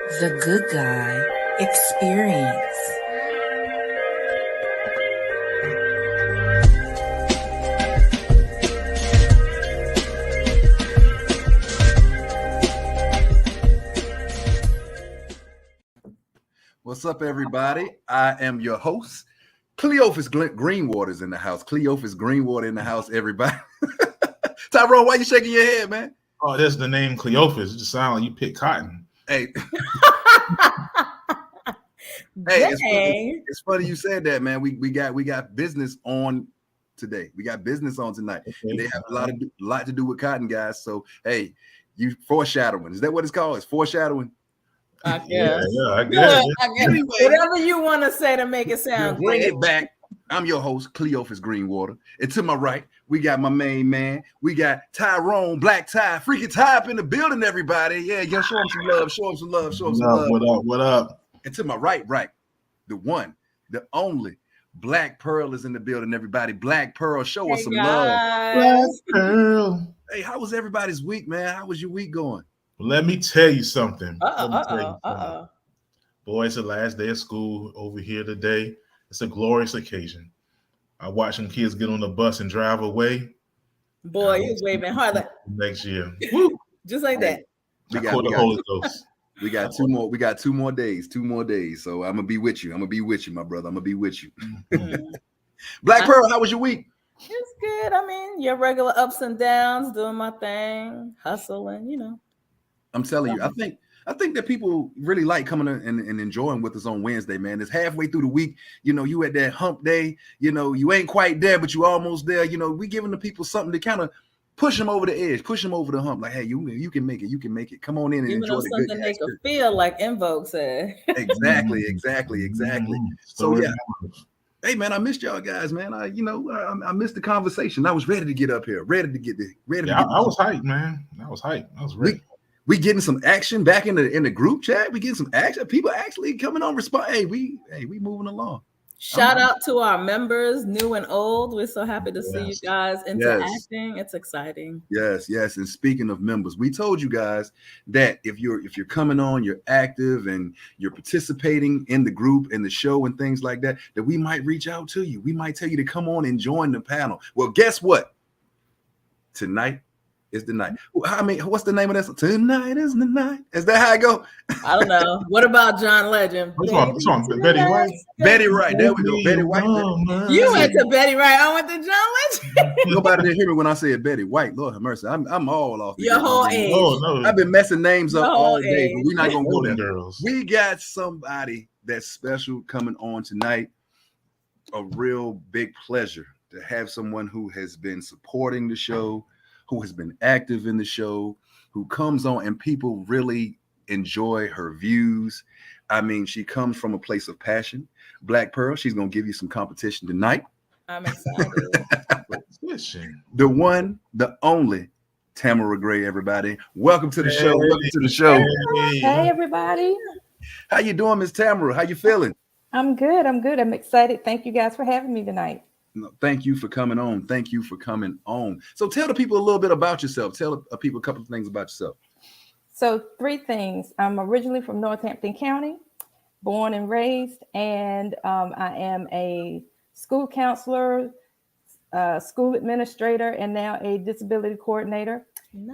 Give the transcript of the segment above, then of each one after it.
The Good Guy Experience. What's up, everybody? I am your host, Cleophas Greenwater's in the house. Cleophas Greenwater in the house, everybody. Tyrone, why you shaking your head, man? Oh, that's the name Cleophas. It just sounds like you pick cotton. Hey. It's funny you said that, man. We got business on today. We got business on tonight. Okay. And they have a lot to do with cotton, guys. So hey, you foreshadowing. Is that what it's called? It's foreshadowing. I guess. Yeah, I guess. Anyway, whatever you want to say to make it sound bring it back. I'm your host, Cleophas Greenwater. And to my right, we got my main man. We got Tyrone, Black Ty, Freaky Ty up in the building, everybody. Yeah, show him some love. Show him some love. Show him some love. What up? And to my right, the one, the only Black Pearl is in the building, everybody. Black Pearl, show us some love. Black Pearl. Hey, how was everybody's week, man? How was your week going? Let me tell you something. Uh-oh. Boy, it's the last day of school over here today. It's a glorious occasion. I watch some kids get on the bus and drive away. Boy, you're waving hard like next year. Woo. Just like that. We got two more days. So I'm gonna be with you. My brother. I'm gonna be with you. Black Pearl, how was your week? It's good. I mean, your regular ups and downs, doing my thing, hustling, I'm telling you, I think that people really like coming and enjoying with us on Wednesday, man. It's halfway through the week. You at that hump day. You ain't quite there, but you almost there. We giving the people something to kind of push them over the edge, push them over the hump. Like, hey, you can make it. You can make it. Come on in and enjoy the good. Something they can feel, like En Vogue said. Exactly. So yeah. Hey man, I missed y'all guys, man. I missed the conversation. I was ready to get up here, ready to get there. I was hyped, man. I was ready. We getting some action back in the group chat. We getting some action. People actually coming on respond. Hey, we moving along. Shout out to our members, new and old. We're so happy to see you guys interacting. It's exciting. Yes. And speaking of members, we told you guys that if you're coming on, you're active and you're participating in the group and the show and things like that, that we might reach out to you. We might tell you to come on and join the panel. Well, guess what? Tonight is the night. I mean, what's the name of this? Tonight is the night. Is that how I go? I don't know. What about John Legend? Which one? Betty White. Betty Wright. There we go. Betty White. You went to Betty Wright. I went to John Legend. Nobody didn't hear me when I said Betty White. Lord have mercy. I'm all off. Your whole age. Oh, no. I've been messing names up all day, but we're not gonna go there. Girls. We got somebody that's special coming on tonight. A real big pleasure to have someone who has been supporting the show, who has been active in the show, who comes on and people really enjoy her views. I mean, she comes from a place of passion. Black Pearl, she's going to give you some competition tonight. I'm excited. The one, the only Tamara Gray, everybody. Welcome to the show. Welcome to the show. Hey, everybody. How you doing, Miss Tamara? How you feeling? I'm good. I'm excited. Thank you guys for having me tonight. No, thank you for coming on. So tell the people a little bit about yourself. Tell people a couple of things about yourself. So 3 things. I'm originally from Northampton County, born and raised, and I am a school counselor, school administrator, and now a disability coordinator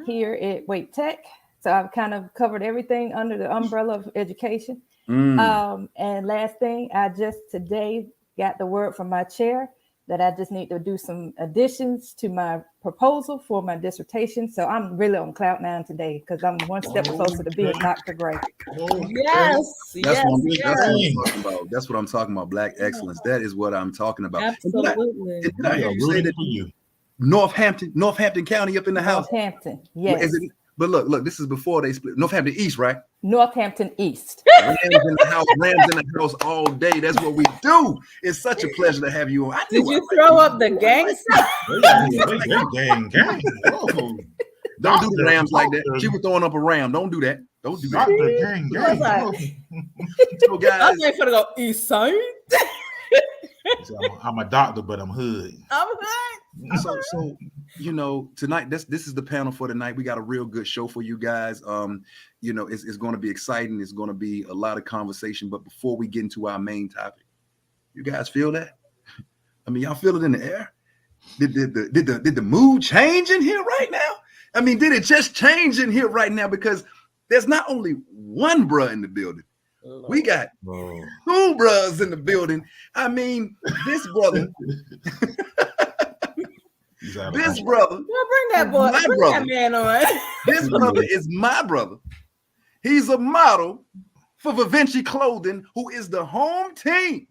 here at Wake Tech. So I've kind of covered everything under the umbrella of education. And last thing, I just today got the word from my chair that I just need to do some additions to my proposal for my dissertation. So I'm really on cloud 9 today because I'm one step closer to being Dr. Gray. That's what I'm talking about. Black excellence. That is what I'm talking about. Absolutely. Did I hear you say that Northampton County up in the house? Northampton, yes. But look, this is before they split. Northampton East, right? Northampton East. Rams in the house all day. That's what we do. It's such a pleasure to have you on. Did you throw up the gang stuff? Gang. Oh. Don't do the Rams like that. She was throwing up a Ram. Don't do that. Gang. So guys, I'm going to go East Side. I'm a doctor, but I'm hood. I'm hood. you know, tonight, this is the panel for tonight. We got a real good show for you guys. You know, it's going to be exciting. It's going to be a lot of conversation. But before we get into our main topic, you guys feel that? I mean, y'all feel it in the air? Did the mood change in here right now? I mean, did it just change in here right now? Because there's not only one bruh in the building. We got two bruhs in the building. I mean, this brother, this brother, well, bring that boy, bring that man on. This brother is my brother. He's a model for Vivinci Clothing, who is the home team.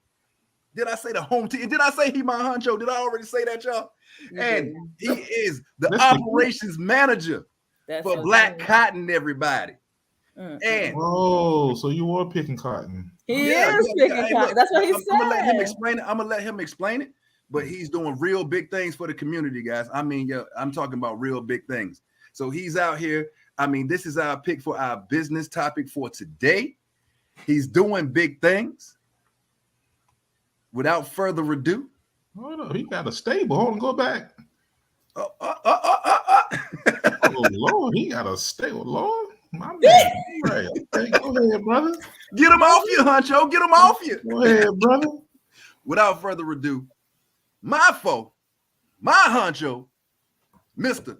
Did I say the home team? Did I say he my honcho? Did I already say that, y'all? And he is the operations manager for so Black Cotton, everybody. And so you are picking cotton. He is picking cotton. That's what he said. I'm gonna let him explain it. I'm gonna let him explain it. But he's doing real big things for the community, guys. I mean, yeah, I'm talking about real big things. So he's out here. I mean, this is our pick for our business topic for today. He's doing big things. Without further ado, hold on, he got a stable. Hold on, go back. Oh Lord, he got a stable. Lord, my man. Right. Okay, go ahead, brother. Get him off you, honcho. Get him off you. Go ahead, brother. Without further ado, my foe, my honcho, Mr.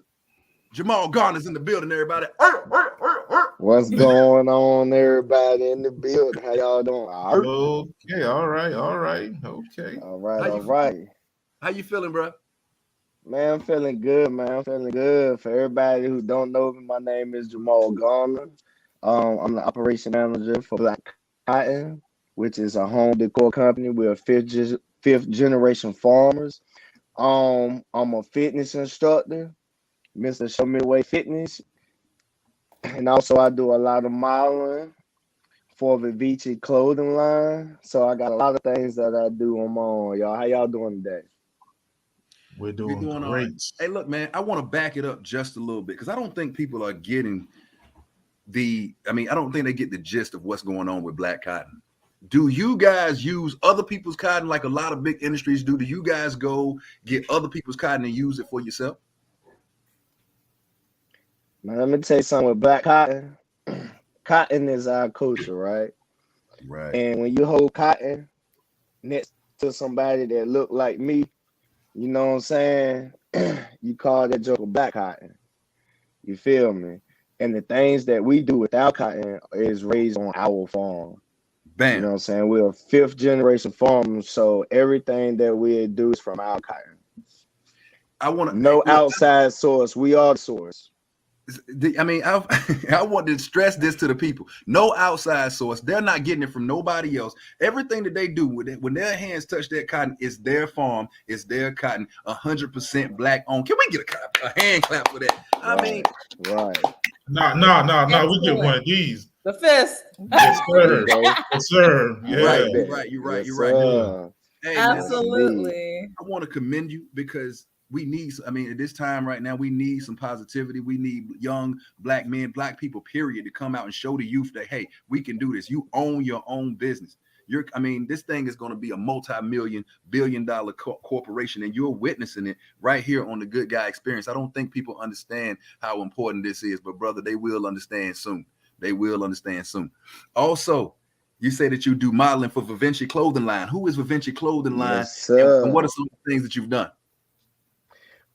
Jamal Garner's in the building, everybody. What's going on, everybody in the building? How y'all doing? Okay, all right. Okay. All right. How you feeling, bro? Man, I'm feeling good, man. I'm feeling good. For everybody who don't know me, my name is Jamal Garner. I'm the operation manager for Black Cotton, which is a home decor company. We're fifth generation farmers. I'm a fitness instructor, Mr. Show Me Way Fitness. And also I do a lot of modeling for Vivinci Clothing line. So I got a lot of things that I do on my own, y'all. How y'all doing today? We're doing great. All right. Hey, look, man, I want to back it up just a little bit because I don't think people are getting I don't think they get the gist of what's going on with Black Cotton. Do you guys use other people's cotton like a lot of big industries do? Do you guys go get other people's cotton and use it for yourself? Man, let me tell you something with Black Cotton. Cotton is our culture, right? Right. And when you hold cotton next to somebody that look like me, you know what I'm saying? You call that joker Black Cotton. You feel me? And the things that we do with our cotton is raised on our farm. Bam. You know what I'm saying? We're a fifth generation farmer, so everything that we do is from our cotton. No outside source. We are the source. I mean, I want to stress this to the people. No outside source. They're not getting it from nobody else. Everything that they do when their hands touch that cotton, it's their farm, it's their cotton, 100% Black owned. Can we get a hand clap for that? I mean, right. No. We get one of these. The fist. Yes, sir. Yes, sir. Yeah. You're right. Yeah. Hey, absolutely. Man, I want to commend you because we need, at this time right now, we need some positivity. We need young Black men, Black people, period, to come out and show the youth that, hey, we can do this. You own your own business. This thing is going to be a multi-million, billion-dollar corporation, and you're witnessing it right here on the Good Guy Experience. I don't think people understand how important this is, but brother, they will understand soon. They will understand soon. Also, you say that you do modeling for Vivinci Clothing Line. Who is Vivinci Clothing Line? Yes, and what are some of the things that you've done?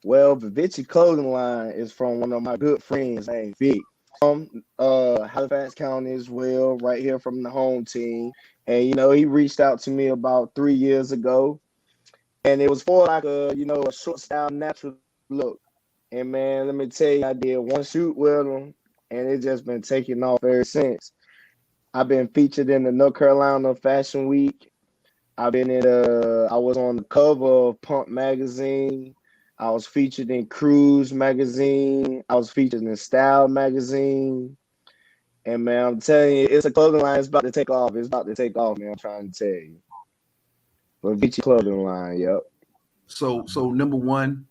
Well, Vivinci Clothing Line is from one of my good friends named Vic. Halifax County as well, right here from the home team. And, he reached out to me about 3 years ago. And it was for like a short style natural look. And man, let me tell you, I did one shoot with them and it's just been taking off ever since. I've been featured in the North Carolina Fashion Week. I was on the cover of Pump magazine. I was featured in Cruise magazine. I was featured in Style magazine. And man, I'm telling you, it's a clothing line. It's about to take off. It's about to take off, man. I'm trying to tell you. Vivinci Clothing Line, yep. So number one,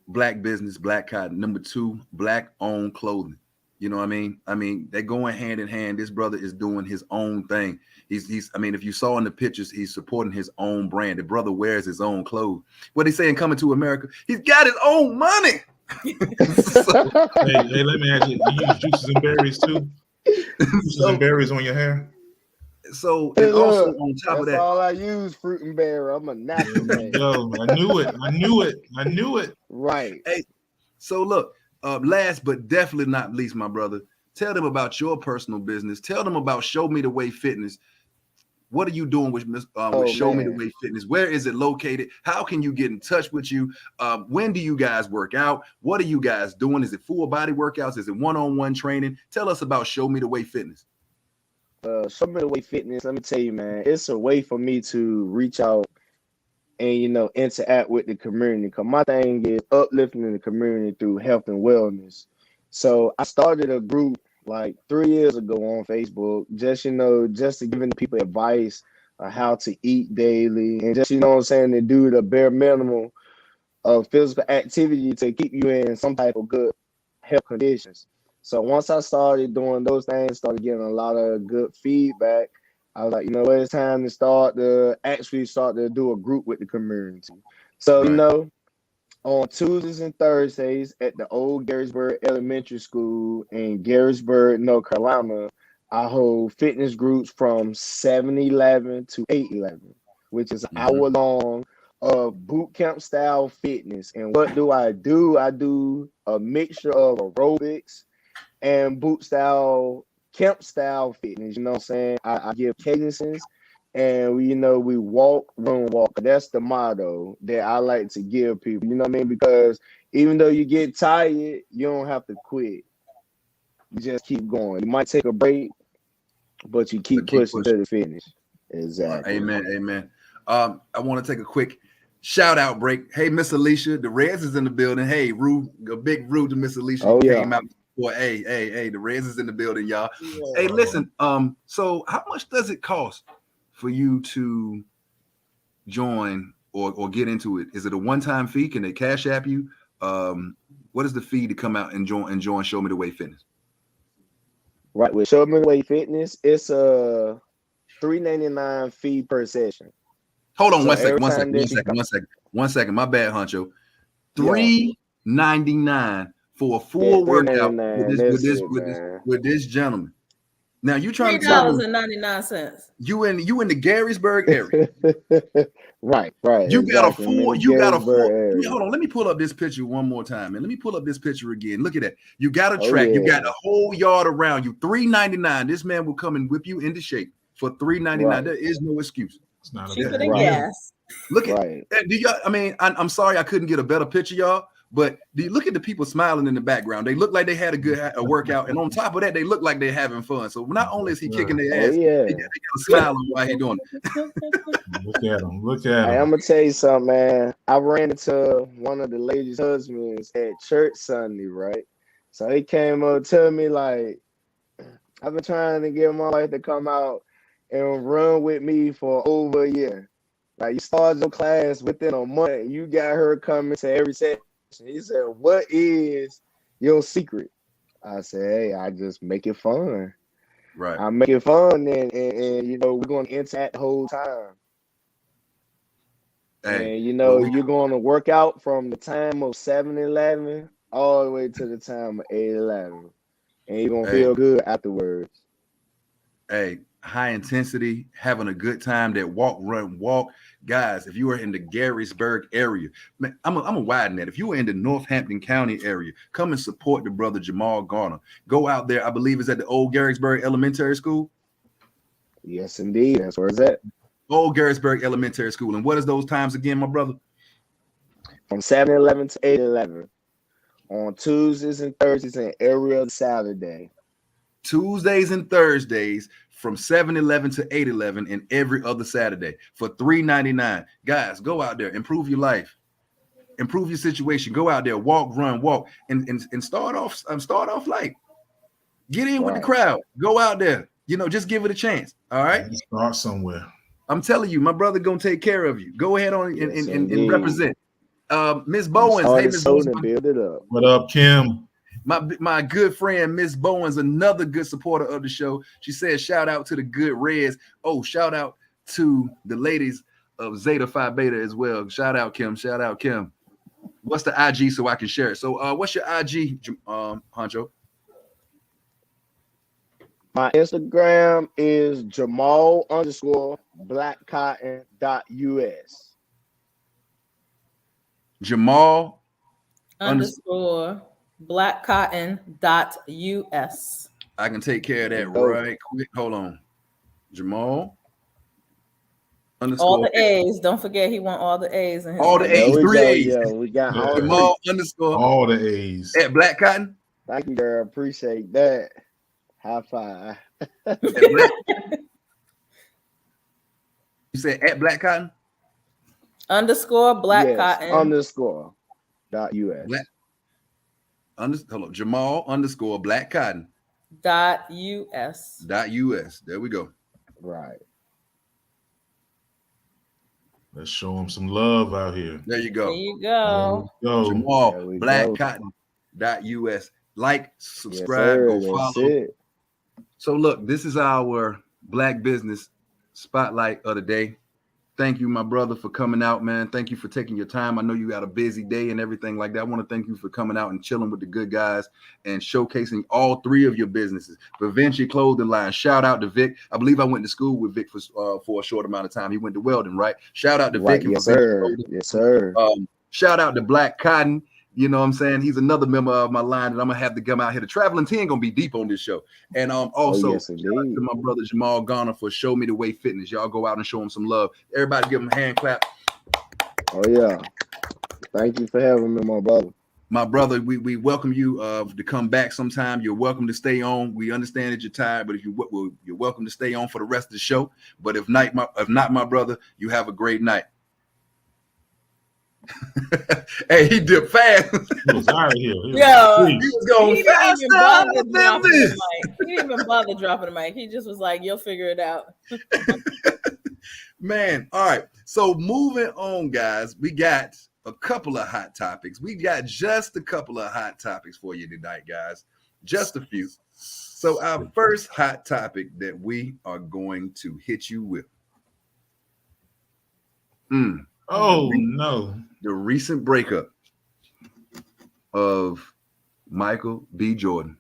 Black business, Black cotton. Number two, Black owned clothing. You know what I mean? I mean, they're going hand in hand. This brother is doing his own thing. He's I mean, if you saw in the pictures, he's supporting his own brand. The brother wears his own clothes. What they saying, coming to America, he's got his own money. So, hey, let me ask you, you use juices and berries too? Juices and berries on your hair? So, and also on top of that, all I use, fruit and berry. I'm a natural man. Yo, I knew it. Right. Hey, so look, last but definitely not least, my brother, tell them about your personal business. Tell them about Show Me the Way Fitness. What are you doing with Show Me the Way Fitness? Where is it located? How can you get in touch with you? When do you guys work out? What are you guys doing? Is it full body workouts? Is it one-on-one training? Tell us about Show Me the Way Fitness. Show Me the Way Fitness. Let me tell you, man, it's a way for me to reach out and, you know, interact with the community. Because my thing is uplifting the community through health and wellness. So I started a group like 3 years ago on Facebook, just, you know, just to giving people advice on how to eat daily and just, you know what I'm saying, to do the bare minimum of physical activity to keep you in some type of good health conditions. So once I started doing those things, started getting a lot of good feedback, I was like, you know what, it's time to start to do a group with the community. So, you know, on Tuesdays and Thursdays at the old Garysburg Elementary School in Garysburg, North Carolina, I hold fitness groups from 7-11 to 8-11, which is an hour long of boot camp style fitness. And what do? I do a mixture of aerobics and boot style, camp style fitness. You know what I'm saying? I give cadences. And we walk, run, walk. That's the motto that I like to give people. You know what I mean? Because even though you get tired, you don't have to quit. You just keep going. You might take a break, but you keep pushing to the finish. Exactly. Amen. I want to take a quick shout out break. Hey, Miss Alicia, the Reds is in the building. Hey, a big rude to Miss Alicia. Oh, yeah. Came out. Boy, hey, the Reds is in the building, y'all. Yeah. Hey, listen. So how much does it cost for you to join or get into it? Is it a one-time fee? Can they cash app you? What is the fee to come out and join Show Me the Way Fitness? Right, with Show Me the Way Fitness, it's a $3.99 fee per session. Hold on, so one second. My bad, Huncho. $3.99 for a full workout with this gentleman. Now you trying to tell me $3.99. You in the Garysburg area. Right. You got a full. Hold on, let me pull up this picture one more time, and let me pull up this picture again. Look at that. You got a track. You got a whole yard around you. $3.99. This man will come and whip you into shape for $3.99. Right. There is no excuse. It's not cheaper than gas. Look at. Do y'all? I mean, I'm sorry I couldn't get a better picture, y'all. But look at the people smiling in the background. They look like they had a workout, and on top of that, they look like they're having fun. So not only is he kicking their ass, they got a smile on while he's doing it. Look at him. Hey, I'm gonna tell you something, man. I ran into one of the ladies' husbands at church Sunday, right? So he came up to me like, I've been trying to get my wife to come out and run with me for over a year. Like, you started your class within a month, and you got her coming to every session. He said, "What is your secret?" I said, "Hey, I just make it fun. Right. I make it fun, and we're going to interact the whole time. Hey, and you're going to work out from the time of 7-11 all the way to the time of 8-11, and you're gonna feel good afterwards." Hey, high intensity, having a good time. That walk, run, walk. Guys, if you are in the Garysburg area, man, I'm a widen that. If you are in the Northampton County area, come and support the brother Jamal Garner. Go out there. I believe it's at the old Garysburg Elementary School. Yes, indeed. That's where it's at. Old Garysburg Elementary School. And what is those times again, my brother? From 7-11 to 8-11 on Tuesdays and Thursdays and every other Saturday. Tuesdays and Thursdays from 7-11 to 8-11 and every other Saturday for $3.99. Guys, go out there, improve your life, improve your situation. Go out there, walk, run, walk, and start off light. Get in with the crowd. Go out there, just give it a chance. All right, start somewhere. I'm telling you, my brother gonna take care of you. Go ahead on and represent. Miss Bowens, hey Miss Bowens. Build it up. What up, Kim? My good friend Miss Bowen's another good supporter of the show. She said, shout out to the good Reds. Oh, shout out to the ladies of Zeta Phi Beta as well. Shout out, Kim. Shout out, Kim. What's the IG so I can share it? So what's your IG, Honcho? My Instagram is Jamal_blackcotton.us. Jamal _blackcotton.us. I can take care of that right quick. Hold on. Jamal _ all the A's. Don't forget he want all the A's in his all the A's, 3 A's. Yeah, we got Jamal _ all the A's at Black Cotton. Thank you, girl. Appreciate that. High five. You said at Black Cotton? _blackcotton_. .us. Hold up. Jamal _ Black Cotton. .us. There we go. Right. Let's show him some love out here. There you go. There you go. Jamal Black Cotton.us. Like, subscribe, yes, go follow. So look, this is our Black business spotlight of the day. Thank you, my brother, for coming out, man. Thank you for taking your time. I know you got a busy day and everything like that. I want to thank you for coming out and chilling with the good guys and showcasing all 3 of your businesses. Vivinci Clothing Line. Shout out to Vic. I believe I went to school with Vic for a short amount of time. He went to Weldon, right? Shout out to Vic. Yes, sir. Yes, sir. Shout out to Black Cotton. You know what I'm saying? He's another member of my line that I'm gonna have to come out here. The Traveling 10 gonna be deep on this show. And also yes, shout out to my brother Jamal Garner for Show Me the Way Fitness. Y'all go out and show him some love. Everybody give him a hand clap. Oh yeah. Thank you for having me, my brother. My brother, we welcome you to come back sometime. You're welcome to stay on. We understand that you're tired, but if you're welcome to stay on for the rest of the show. But if not, my brother, you have a great night. Hey, he dipped fast. He was out of here. He was going fast. He didn't even bother dropping the mic. He just was like, "You'll figure it out." Man, all right. So moving on, guys, we got a couple of hot topics. We got just a couple of hot topics for you tonight, guys. Just a few. So our first hot topic that we are going to hit you with. Oh no. The recent breakup of Michael B. Jordan.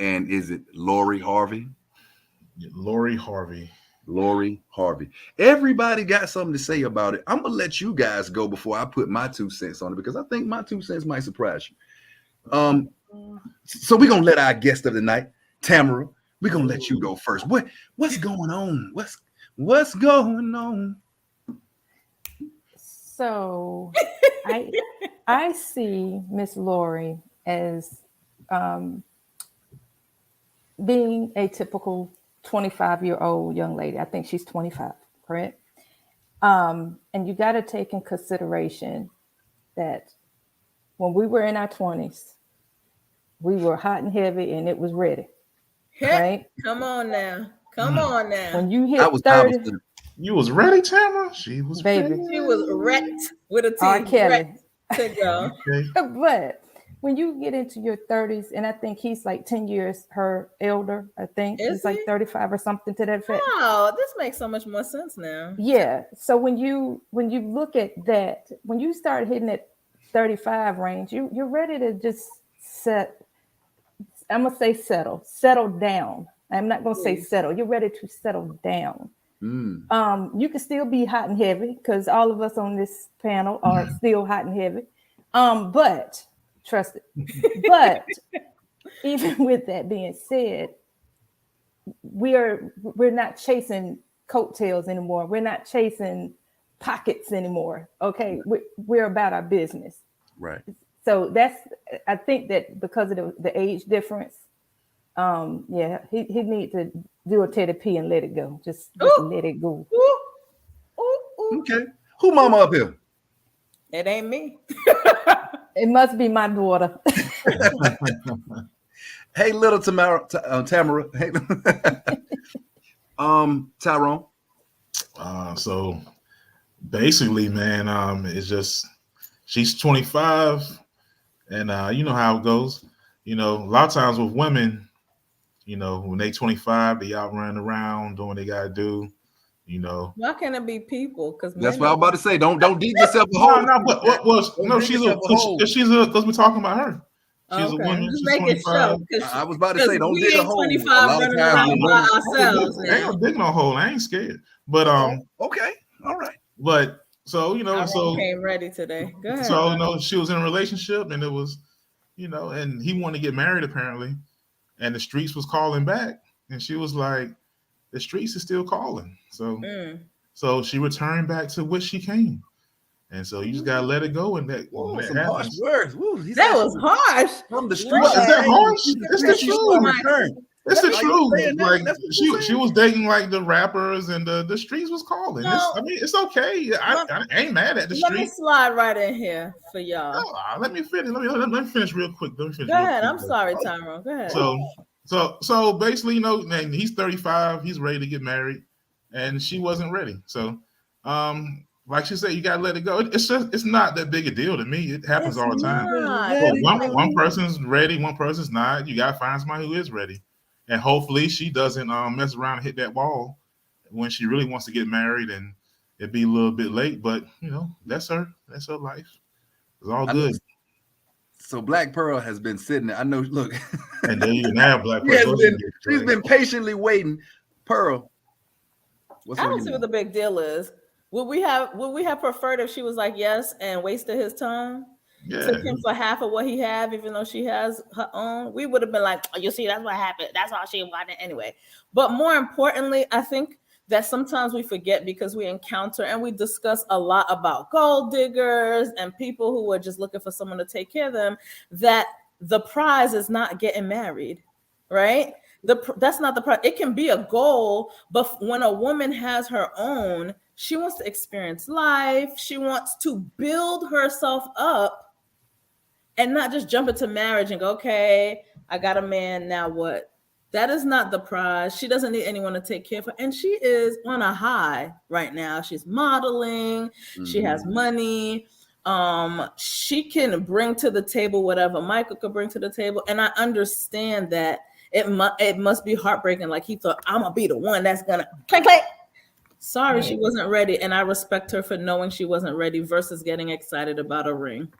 And is it Lori Harvey? Lori Harvey. Lori Harvey. Everybody got something to say about it. I'm gonna let you guys go before I put my 2 cents on it because I think my 2 cents might surprise you. So we're gonna let our guest of the night, Tamara, we're gonna let you go first. What's going on? What's going on? So I see Miss Lori as being a typical 25-year-old young lady. I think she's 25, correct? And you got to take in consideration that when we were in our 20s, we were hot and heavy and it was ready, right? Come on now. When you hit 30, you was ready, Tamara? She was baby. ready. She was wrecked with a T. R. Kelly. To go. Okay. But when you get into your 30s, and I think he's like 10 years her elder, I think he's like 35 or something to that effect. Oh, this makes so much more sense now. Yeah. So when you look at that, when you start hitting that 35 range, you're ready to just settle down. I'm not gonna say settle. You're ready to settle down. You can still be hot and heavy because all of us on this panel are still hot and heavy. But trust it. But even with that being said, we're not chasing coattails anymore. We're not chasing pockets anymore. Okay, we're about our business. Right. So I think that because of the age difference, he need to do a Teddy P and let it go. Just let it go. Okay. Who mama up here? It ain't me. It must be my daughter. Hey, little Tamara. Hey, Tyrone. So basically, man, it's just she's 25, and you know how it goes. you know, a lot of times with women, you know, when they 25, they out running around doing what they gotta do. You know, why can't it be people? Because that's what I'm about to say. Don't dig yourself a hole. No, but what was no? She's because we're talking about her. She's a woman. Just she's make 25. it show. I was about to say, don't dig a hole. 25 running around by ourselves. I ain't digging no hole. I ain't scared. But okay, all right. But so you know, I so came ready today. Go ahead. So you know, she was in a relationship, and it was, you know, and he wanted to get married apparently, and the streets was calling back, and she was like, the streets is still calling. So so she returned back to which she came. And so you just gotta let it go, and that some harsh words. That was harsh. From the street. Is that harsh? It's the truth. It's the truth. Like she was dating like the rappers, and the streets was calling. No, I mean, it's okay. I ain't mad at the street. Let me slide right in here for y'all. No, let me finish. Let me finish real quick. Go ahead. I'm sorry, Tyrone. Go ahead. So basically, you know, and he's 35. He's ready to get married, and she wasn't ready. So, like she said, you gotta let it go. It's not that big a deal to me. It happens all the time. Well, one person's ready, one person's not. You gotta find somebody who is ready, and hopefully she doesn't mess around and hit that wall when she really wants to get married, and it'd be a little bit late. But you know, that's her life. It's all good. So Black Pearl has been sitting there. I know. Look, and then you have Black Pearl. She's been patiently waiting. Pearl, I don't see what the big deal is. Would we have preferred if she was like yes and wasted his time? Yeah. Took him for half of what he had, even though she has her own. We would have been like, oh, you see, that's what happened. That's all she wanted anyway. But more importantly, I think that sometimes we forget because we encounter and we discuss a lot about gold diggers and people who are just looking for someone to take care of them, that the prize is not getting married, right? That's not the prize. It can be a goal, but when a woman has her own, she wants to experience life. She wants to build herself up and not just jump into marriage and go, okay, I got a man, now what? That is not the prize. She doesn't need anyone to take care of her. And she is on a high right now. She's modeling. Mm-hmm. She has money. She can bring to the table whatever Michael could bring to the table. And I understand that it must be heartbreaking. Like he thought, I'm going to be the one that's going to click, click. Sorry, she wasn't ready. And I respect her for knowing she wasn't ready versus getting excited about a ring.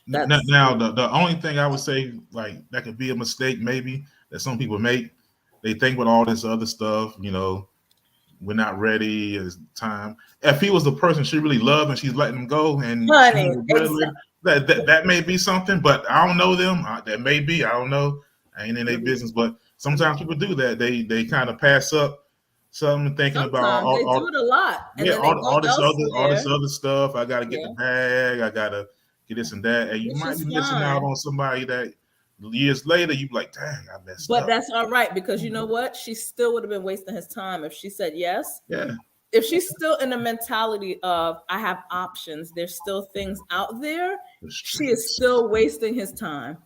Now, the only thing I would say, like, that could be a mistake maybe that some people make. They think with all this other stuff, you know, we're not ready, it's time. If he was the person she really loved and she's letting him go, and that may be something, but I don't know them. That may be, I don't know. I ain't in their business, but sometimes people do that. They kind of pass up something thinking about all they do it a lot. And all this other stuff. I gotta get the bag, I gotta get this and that. And you might be missing out on somebody that years later you be like, dang, I messed up. But that's all right, because you know what? She still would have been wasting his time if she said yes. Yeah. If she's still in the mentality of I have options, there's still things out there, she is still wasting his time.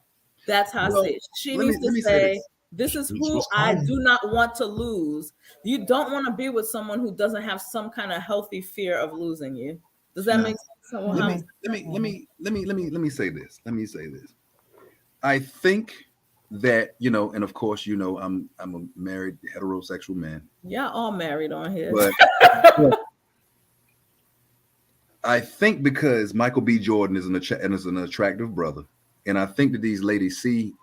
That's how I say it. She needs to say, this is who I do not want to lose. You don't want to be with someone who doesn't have some kind of healthy fear of losing you. Does that make sense? Let me say this. I think that, you know, and of course, you know, I'm a married heterosexual man. Yeah, all married on here. But I think because Michael B. Jordan is an attractive brother, and I think that these ladies see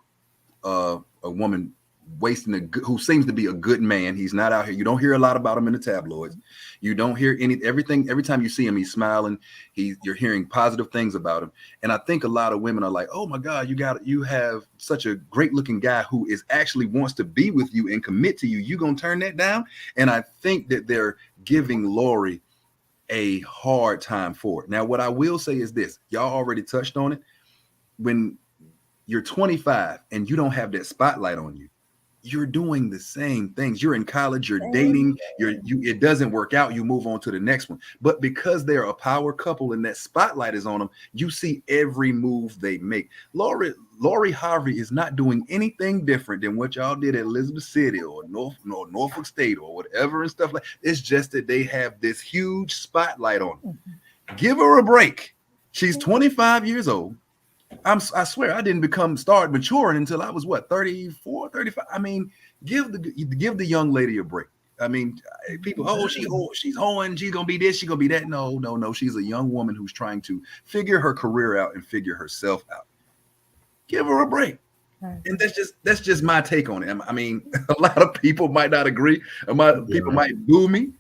a woman wasting who seems to be a good man. He's not out here. You don't hear a lot about him in the tabloids. You don't hear everything. Every time you see him, he's smiling. You're hearing positive things about him. And I think a lot of women are like, oh my God, you have such a great looking guy who is actually wants to be with you and commit to you. You gonna turn that down? And I think that they're giving Lori a hard time for it. Now, what I will say is this, y'all already touched on it. When you're 25 and you don't have that spotlight on you, you're doing the same things. You're in college, you're dating, it doesn't work out, you move on to the next one. But because they're a power couple and that spotlight is on them, you see every move they make. Lori Harvey is not doing anything different than what y'all did at Elizabeth City or Norfolk State or whatever and stuff like that. It's just that they have this huge spotlight on them. Give her a break. She's 25 years old. I swear I didn't start maturing until I was 34, 35. I mean, give the young lady a break. I mean, people, she's hoeing, she's gonna be this, she's gonna be that. No. She's a young woman who's trying to figure her career out and figure herself out. Give her a break. And that's just my take on it. I mean, a lot of people might not agree. People might boo me,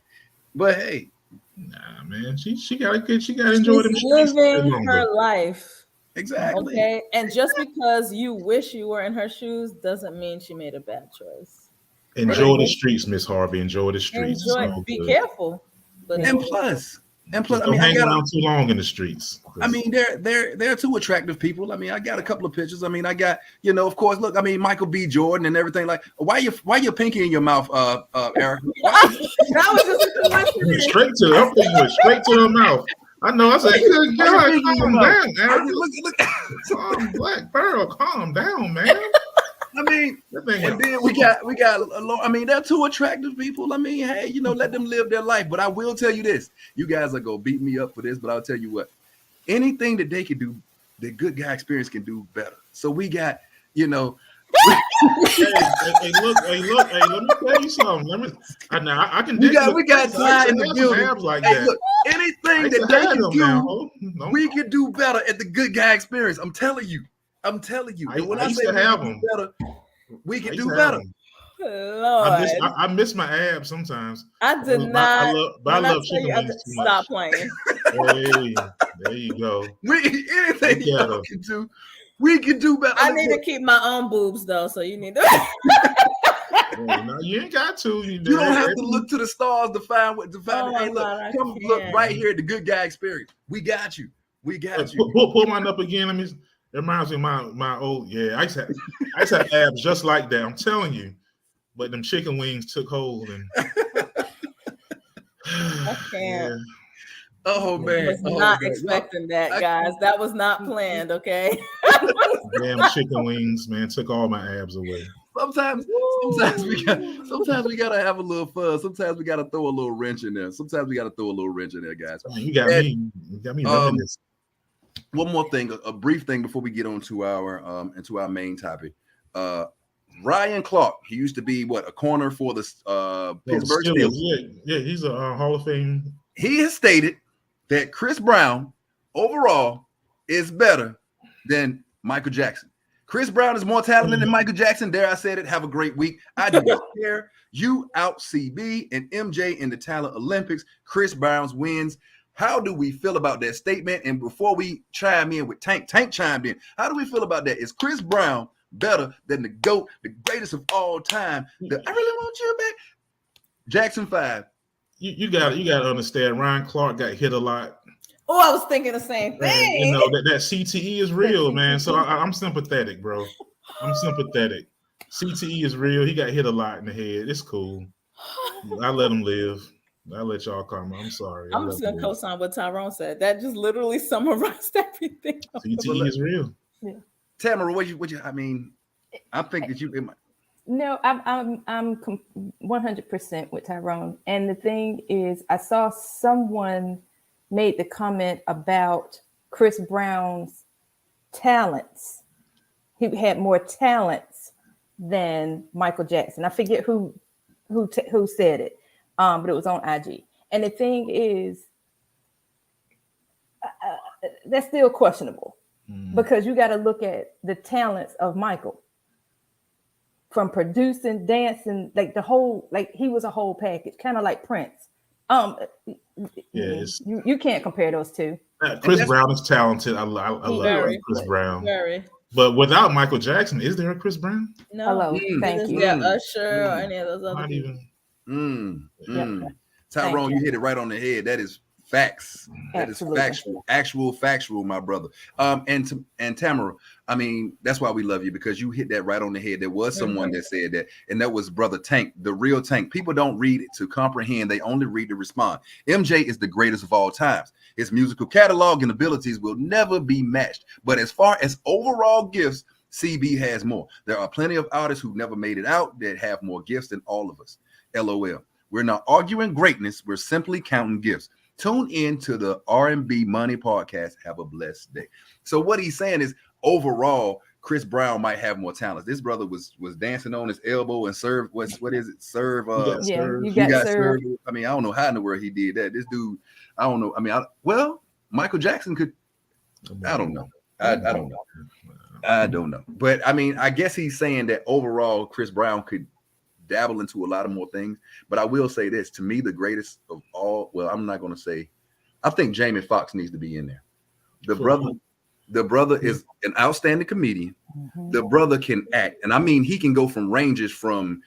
but hey, nah, man, she got to enjoy them. Living her life. Exactly. Okay, and just because you wish you were in her shoes doesn't mean she made a bad choice. Enjoy the streets, Miss Harvey. Enjoy the streets. Be careful. But and plus, I mean, hang around too long in the streets. I mean, they're two attractive people. I mean, I got a couple of pictures. I mean, I got, of course, look, I mean, Michael B. Jordan and everything. Like, why your pinky in your mouth, Eric? That was just straight to her mouth. I know. I said, good God, calm down, Eric. Look, Black Pearl, calm down, man. I mean, and then we got I mean, they're two attractive people. I mean, hey, let them live their life. But I will tell you this: you guys are gonna beat me up for this, but I'll tell you what: anything that they can do, the Good Guy Experience can do better. So we got, hey, look, let me tell you something. I can. We got Ty in the building. Like hey, that. look, anything that they can do, we can do better at the Good Guy Experience. I'm telling you. When I say better, we can do better. Lord. I miss my abs sometimes. I did not. I love chicken wings too much. Stop playing. Hey, there you go. Anything y'all can do, we can do better. I need to keep my own boobs though, so you need to. No, you ain't got to. You don't have to look to the stars to find what. Hey, look, come look right here at the Good Guy Experience. We got you. Pull mine up again. Let me. It reminds me of my old, I used to have abs just like that. I'm telling you. But them chicken wings took hold and I can't. Yeah. Oh man. I was not expecting that, guys. That was not planned, okay? Damn chicken wings, man, took all my abs away. Sometimes we gotta have a little fun. Sometimes we gotta throw a little wrench in there. Guys. Man, you got me loving this. One more thing, a brief thing before we get on to our main topic. Ryan Clark, he used to be a corner for the Pittsburgh Steelers. Yeah, he's a Hall of Fame. He has stated that Chris Brown overall is better than Michael Jackson. Chris Brown is more talented than Michael Jackson. There, I said it. Have a great week. I do not care. You out CB and MJ in the Talent Olympics. Chris Brown wins. How do we feel about that statement? And before we chime in with Tank chimed in. How do we feel about that? Is Chris Brown better than the GOAT, the greatest of all time? I really want you back. Jackson 5. You got to understand. Ryan Clark got hit a lot. Oh, I was thinking the same thing. That CTE is real, man. So I'm sympathetic, bro. I'm sympathetic. CTE is real. He got hit a lot in the head. It's cool. I let him live. I'll let y'all come. I'm sorry. I'm just gonna co-sign what Tyrone said. That just literally summarized everything. CTE is real. Yeah. Tamara, what you? I mean, I think that you. No, I'm 100% with Tyrone. And the thing is, I saw someone made the comment about Chris Brown's talents. He had more talents than Michael Jackson. I forget who said it. But it was on IG. And the thing is, that's still questionable because you got to look at the talents of Michael from producing, dancing, like the whole, he was a whole package, kind of like Prince. You can't compare those two. Chris Brown is talented. I love Chris Brown. Very. But without Michael Jackson, is there a Chris Brown? No. Hello. Thank you. Yeah, Usher or any of those other Not people. even. Tyrone, you hit it right on the head. That is facts. That Absolutely. is factual, my brother. And Tamara, I mean, that's why we love you, because you hit that right on the head. There was someone that said that, and that was Brother Tank, the real Tank. People don't read it to comprehend; they only read to respond. MJ is the greatest of all times. His musical catalog and abilities will never be matched. But as far as overall gifts, CB has more. There are plenty of artists who never made it out that have more gifts than all of us. LOL. We're not arguing greatness. We're simply counting gifts. Tune in to the R&B Money Podcast. Have a blessed day. So what he's saying is overall, Chris Brown might have more talent. This brother was dancing on his elbow and serve. What is it? Serve. You got served. I mean, I don't know how in the world he did that. This dude, I don't know. I mean, Michael Jackson could. I don't know. I don't know. I don't know. But I mean, I guess he's saying that overall, Chris Brown could dabble into a lot of more things. But I will say this: to me, the greatest of all. Well, I'm not going to say. I think Jamie Foxx needs to be in there. The brother is an outstanding comedian. Mm-hmm. The brother can act, and I mean, he can go from ranges from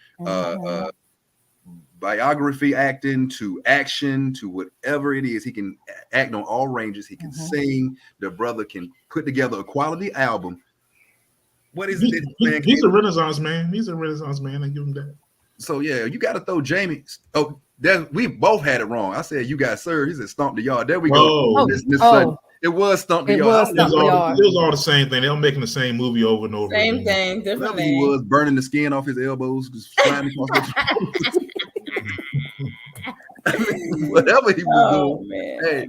biography acting to action to whatever it is. He can act on all ranges. He can sing. The brother can put together a quality album. What is this man? He's a Renaissance man. He's a Renaissance man. I give him that. So yeah, you got to throw Jamie. Oh, we both had it wrong. I said you got served. He said stomp the yard. There we go. It was stomp the yard. It was all the same thing. They were making the same movie over and over. Same thing, different name. He was burning the skin off his elbows, just flying across whatever he was doing. Man. Hey,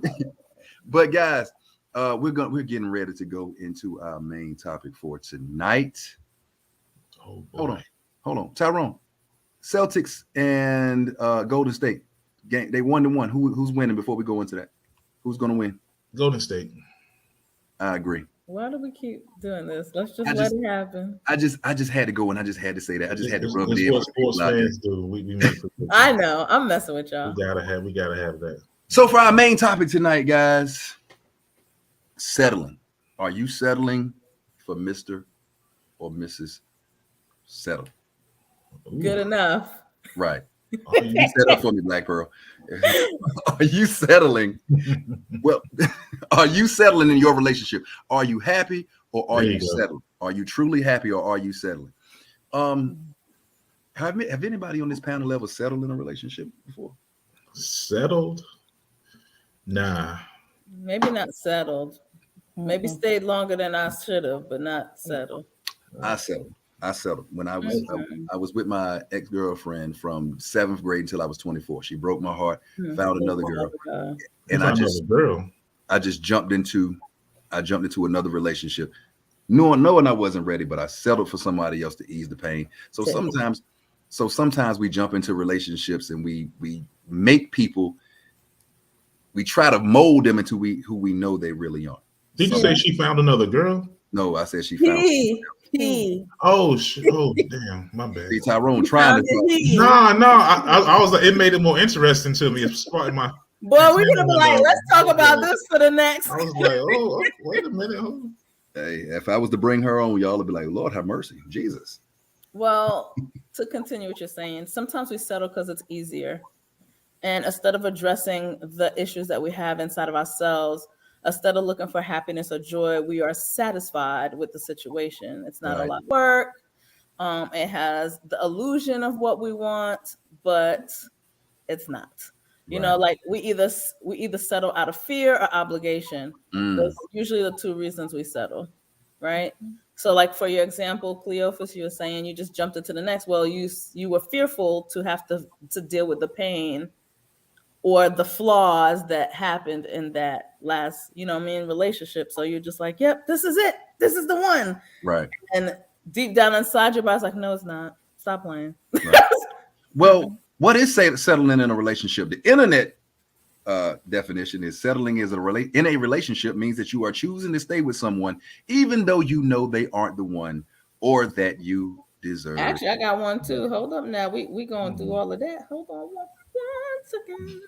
but guys, we're getting ready to go into our main topic for tonight. Hold on, Tyrone. Celtics and Golden State game. They 1-1. Who's winning before we go into that? Who's going to win? Golden State. I agree. Why do we keep doing this? Let's just let it happen. I just had to go and I just had to say that. I just had to rub it in. What sports fans do. We make I know. I'm messing with y'all. We gotta have that. So for our main topic tonight, guys, settling. Are you settling for Mr. or Mrs. Settle? Good enough. Right. You set up for me, Black Pearl. Are you settling? Well, are you settling in your relationship? Are you happy or are you settling? Are you truly happy or are you settling? Have anybody on this panel ever settled in a relationship before? Settled? Nah. Maybe not settled. Maybe stayed longer than I should have, but not settled. I settled when I was with my ex-girlfriend from 7th grade until I was 24. She broke my heart, found another girl, and I just jumped into another relationship, knowing I wasn't ready, but I settled for somebody else to ease the pain. So sometimes we jump into relationships and we make people, we try to mold them into who we know they really are. Did you say she found another girl? No, I said she found. Oh, damn, my bad. See, Tyrone trying to. No, I was like, it made it more interesting to me. It's part of my. Boy, we're gonna be like, let's talk about this for the next. I was like, wait a minute. Hey, if I was to bring her on, y'all would be like, Lord have mercy, Jesus. Well, to continue what you're saying, sometimes we settle because it's easier, and instead of addressing the issues that we have inside of ourselves. Instead of looking for happiness or joy, we are satisfied with the situation. It's not a lot of work. It has the illusion of what we want, but it's not. You know, like we either settle out of fear or obligation. Those are usually the two reasons we settle, right? So, like for your example, Cleophas, you were saying you just jumped into the next. Well, you were fearful to have to deal with the pain or the flaws that happened in that last, relationship. So you're just like, yep, this is it. This is the one. Right. And deep down inside your body's like, no, it's not. Stop playing. Right. Well, what is settling in a relationship? The internet definition is settling in a relationship means that you are choosing to stay with someone, even though you know they aren't the one or that you deserve. Actually, I got one too. Hold up now. We going through all of that. Hold on one second.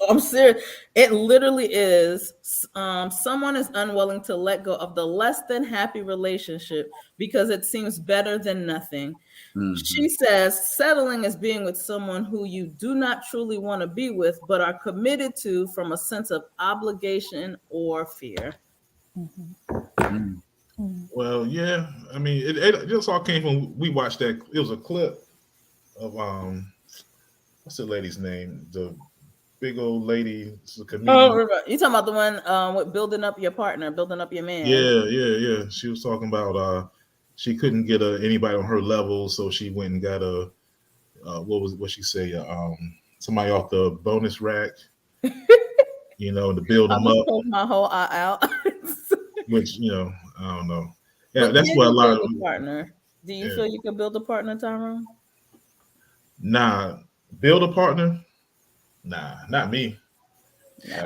I'm serious. It literally is someone is unwilling to let go of the less than happy relationship because it seems better than nothing. She says settling is being with someone who you do not truly want to be with, but are committed to from a sense of obligation or fear. Well, yeah. I mean, it just all came from, we watched that. It was a clip of, what's the lady's name? The big old lady. Oh, you talking about the one with building up your partner, building up your man? Yeah. She was talking about she couldn't get anybody on her level, so she went and got what she say? Somebody off the bonus rack, to build them up. My whole eye out. Which I don't know. Yeah, but that's what a lot of partner. Do you feel you can build a partner, Tyrone? Nah, build a partner. Nah, not me.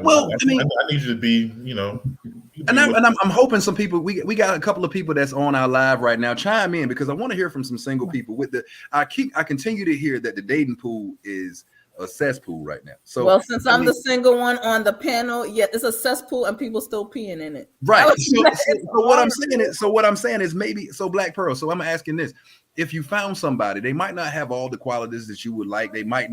Well, I mean, I need you to be, and I'm hoping some people we got a couple of people that's on our live right now chime in because I want to hear from some single people. I continue to hear that the dating pool is a cesspool right now. So well, since I'm the single one on the panel, it's a cesspool and people still peeing in it. Right. So what I'm saying is maybe Black Pearl. So I'm asking this: if you found somebody, they might not have all the qualities that you would like. They might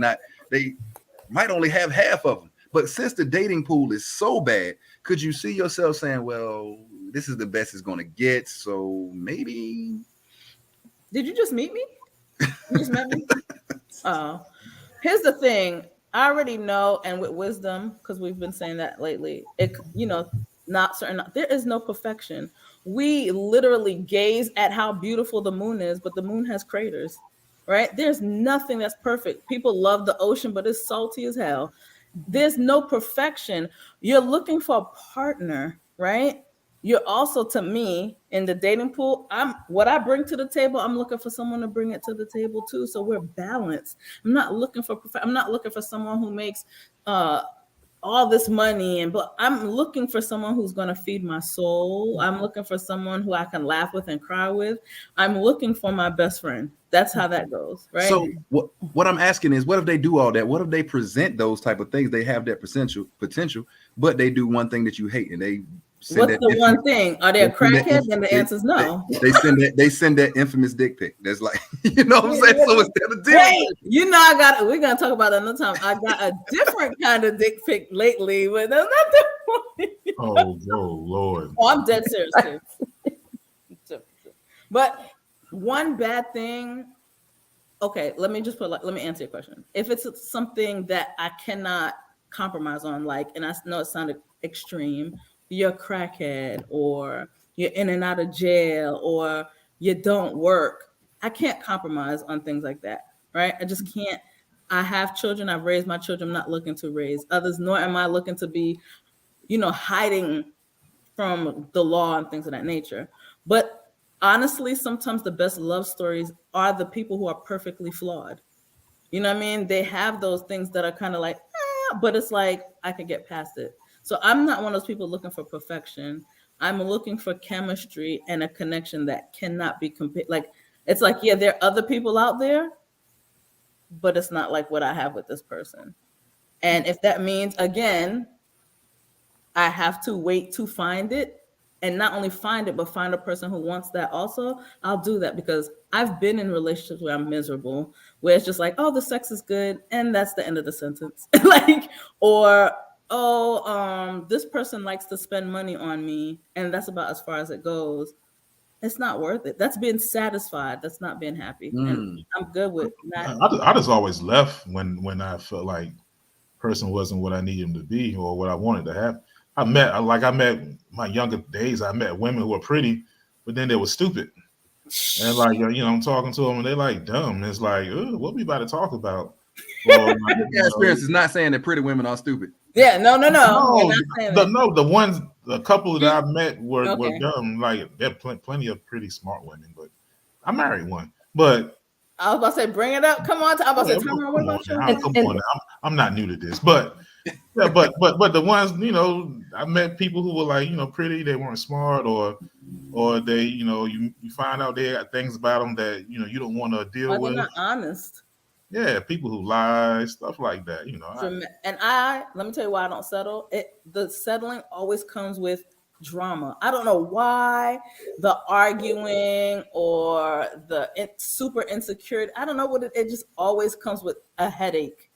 only have half of them. But since the dating pool is so bad, could you see yourself saying, well, this is the best it's going to get, so maybe... Did you just meet me? You just met me? Here's the thing. I already know, and with wisdom, because we've been saying that lately, there is no perfection. We literally gaze at how beautiful the moon is, but the moon has craters, right? There's nothing that's perfect. People love the ocean, but it's salty as hell. There's no perfection. You're looking for a partner, right? You're also, to me, in the dating pool, what I bring to the table, I'm looking for someone to bring it to the table too. So we're balanced. I'm not looking for someone who makes all this money, but I'm looking for someone who's going to feed my soul. I'm looking for someone who I can laugh with and cry with. I'm looking for my best friend. That's how that goes, right? So what I'm asking is, what if they do all that? What if they present those type of things? They have that potential, but they do one thing that you hate, and they send what's the one thing? Are they a crackhead? Then the answer is no. They send that infamous dick pic. That's like, you know what I'm saying? So instead of dick, we're gonna talk about that another time. I got a different kind of dick pic lately, but that's not the one. Oh Lord. Oh, I'm dead serious too. But one bad thing. Okay, let me answer your question. If it's something that I cannot compromise on, and I know it sounded extreme, you're a crackhead, or you're in and out of jail, or you don't work. I can't compromise on things like that, right? I just can't. I have children. I've raised my children. I'm not looking to raise others, nor am I looking to be, hiding from the law and things of that nature. But honestly, sometimes the best love stories are the people who are perfectly flawed. You know what I mean? They have those things that are kind of like, but it's like, I can get past it. So I'm not one of those people looking for perfection. I'm looking for chemistry and a connection that cannot be compared. It's like, there are other people out there, but it's not like what I have with this person. And if that means, again, I have to wait to find it, and not only find it, but find a person who wants that also, I'll do that, because I've been in relationships where I'm miserable, where it's just like, oh, the sex is good, and that's the end of the sentence. This person likes to spend money on me, and that's about as far as it goes. It's not worth it. That's being satisfied. That's not being happy. And I'm good with that. I just always left when I felt like person wasn't what I needed him to be or what I wanted to have. I met my younger days. I met women who were pretty, but then they were stupid. And I'm talking to them, and they're like dumb. And it's like, what we about to talk about? Or, experience is not saying that pretty women are stupid. Yeah, no. The couple that I met were dumb. There are plenty of pretty smart women, but I married one. But I was about to say, bring it up. Come on, what about you? I'm not new to this, but yeah, but the ones, I met people who were pretty. They weren't smart, or they, you find out they got things about them that you don't want to deal with. They're not honest. Yeah, people who lie, stuff like that. Let me tell you why I don't settle. The settling always comes with drama. I don't know why, the arguing or the super insecurity. I don't know what it just always comes with a headache.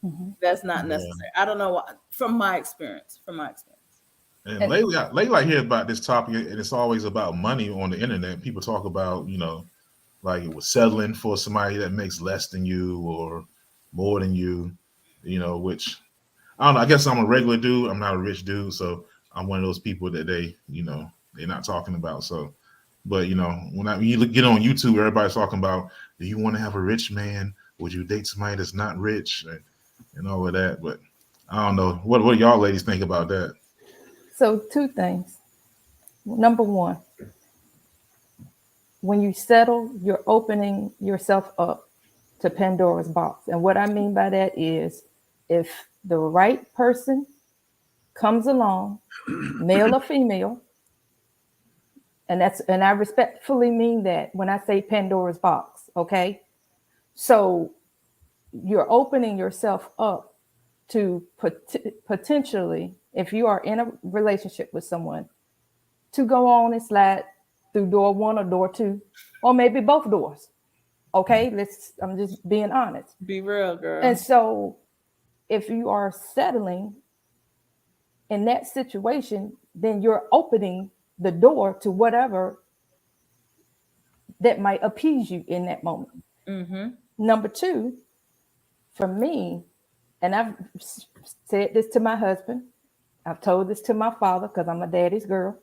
Mm-hmm. That's not necessary. I don't know why, from my experience. And lately I hear about this topic, and it's always about money on the internet. People talk about, it was settling for somebody that makes less than you or more than you, which I don't know. I guess I'm a regular dude. I'm not a rich dude. So I'm one of those people that they're not talking about. So, but when you get on YouTube, everybody's talking about, do you want to have a rich man? Would you date somebody that's not rich? And all of that. But I don't know. What do y'all ladies think about that? So 2 things. Number 1, when you settle, you're opening yourself up to Pandora's box. And what I mean by that is if the right person comes along, male or female, and I respectfully mean that when I say Pandora's box, okay? So you're opening yourself up to potentially, if you are in a relationship with someone, to go on and slide through door 1 or door 2, or maybe both doors. Okay, I'm just being honest. Be real, girl. And so if you are settling in that situation, then you're opening the door to whatever that might appease you in that moment. Mm-hmm. Number 2, for me, and I've said this to my husband, I've told this to my father because I'm a daddy's girl.